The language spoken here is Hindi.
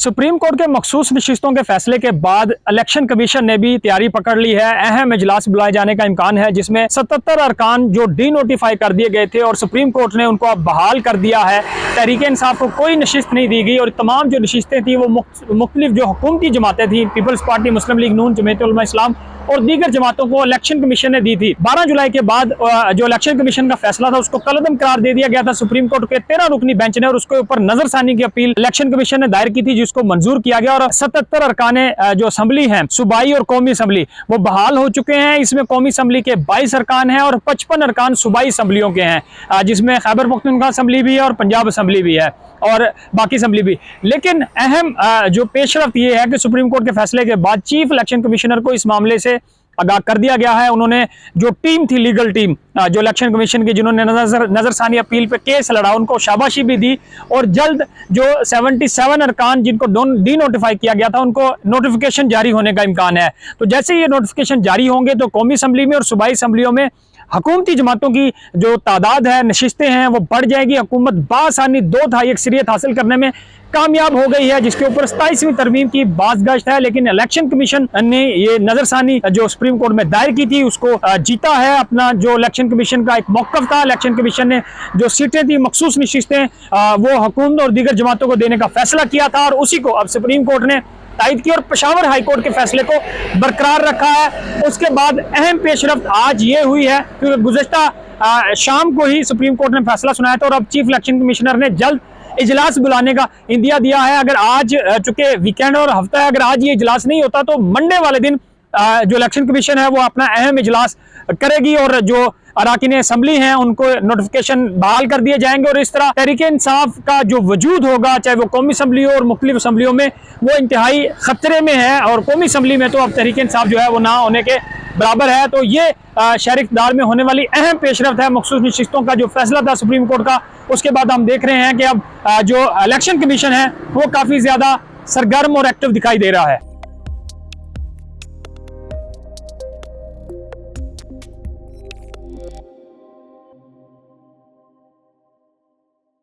सुप्रीम कोर्ट के मखसूस नशिस्तों के फैसले के बाद इलेक्शन कमीशन ने भी तैयारी पकड़ ली है। अहम इजलास बुलाए जाने का इम्कान है जिसमें 77 अरकान जो डी नोटिफाई कर दिए गए थे और सुप्रीम कोर्ट ने उनको अब बहाल कर दिया है। तहरीक इंसाफ को कोई नशिस्त नहीं दी गई और तमाम जो नशिस्तें थी वो मुख्तलिफ जो हुकूमती जमातें थी, पीपल्स पार्टी, मुस्लिम लीग नून, जमीयत उलमा इस्लाम और दीगर जमातों को इलेक्शन कमीशन ने दी थी। 12 जुलाई के बाद जो इलेक्शन कमीशन का फैसला था उसको कलअदम करार दे दिया गया था सुप्रीम कोर्ट के 13 रुकनी बेंच ने और उसके ऊपर नजरसानी की अपील इलेक्शन कमीशन ने दायर की थी जिसको मंजूर किया गया और 77 अरकाने जो असम्बली हैं, सूबाई और कौमी असम्बली, वो बहाल हो चुके हैं। इसमें कौमी असम्बली के 22 अरकान हैं और 55 अरकान सूबाई असम्बलियों के हैं जिसमें खैबर पख्तूनख्वा असम्बली भी है और पंजाब असम्बली भी है और बाकी असम्बली भी। लेकिन अहम जो पेशरफ्त ये है कि सुप्रीम कोर्ट के फैसले के बाद चीफ इलेक्शन कमिश्नर को इस मामले से आगाह कर दिया गया है। उन्होंने जो टीम थी, लीगल टीम जो इलेक्शन कमीशन की, जिन्होंने नजरसानी अपील पे केस लड़ा, उनको शाबाशी भी दी और जल्द जो 77 अरकान जिनको डी नोटिफाई किया गया था उनको नोटिफिकेशन जारी होने का इम्कान है। तो जैसे ये नोटिफिकेशन जारी होंगे तो कौमी असम्बली में और सूबाई असम्बलियों में हुकूमती जमातों की जो तादाद है, नशिस्तें हैं, वो बढ़ जाएगी। हुकूमत बासानी 2/3 अक्सरियत हासिल करने में कामयाब हो गई है जिसके ऊपर 27वीं तरमीम की बाज़गश्त है। लेकिन इलेक्शन कमीशन ने ये नजरसानी जो सुप्रीम कोर्ट में दायर की थी उसको जीता है। अपना जो इलेक्शन कमीशन का एक मौक़िफ़ था, इलेक्शन कमीशन ने जो सीटें थी, मखसूस नशिस्तें, वो हुकूमत और दीगर जमातों को देने का फैसला किया था और उसी को अब सुप्रीम कोर्ट ने तायद की और पेशावर हाई कोर्ट के फैसले को बरकरार रखा है। उसके बाद अहम पेशरफ्त आज ये हुई है क्योंकि गुज़श्ता शाम को ही सुप्रीम कोर्ट ने फैसला सुनाया था और अब चीफ इलेक्शन कमिश्नर ने जल्द इजलास बुलाने का इंदिया दिया है। अगर आज, चूंकि वीकेंड और हफ्ता है, अगर आज ये इजलास नहीं होता तो मंडे वाले दिन जो इलेक्शन कमीशन है वो अपना अहम इजलास करेगी और जो अराकीन असम्बली हैं उनको नोटिफिकेशन बहाल कर दिए जाएंगे और इस तरह तहरीक इंसाफ का जो वजूद होगा, चाहे वो कौमी असम्बली हो और मुख्तलिफ असम्बलियों में, वो इंतहाई खतरे में है और कौमी असम्बली में तो अब तहरीक इंसाफ जो है वो ना होने के बराबर है। तो ये शहर इक़्तिदार में होने वाली अहम पेशरफ्त है। मखसूस नशिस्तों का जो फैसला था सुप्रीम कोर्ट का, उसके बाद हम देख रहे हैं कि अब जो इलेक्शन कमीशन है वो काफ़ी ज़्यादा सरगर्म और एक्टिव दिखाई दे रहा है।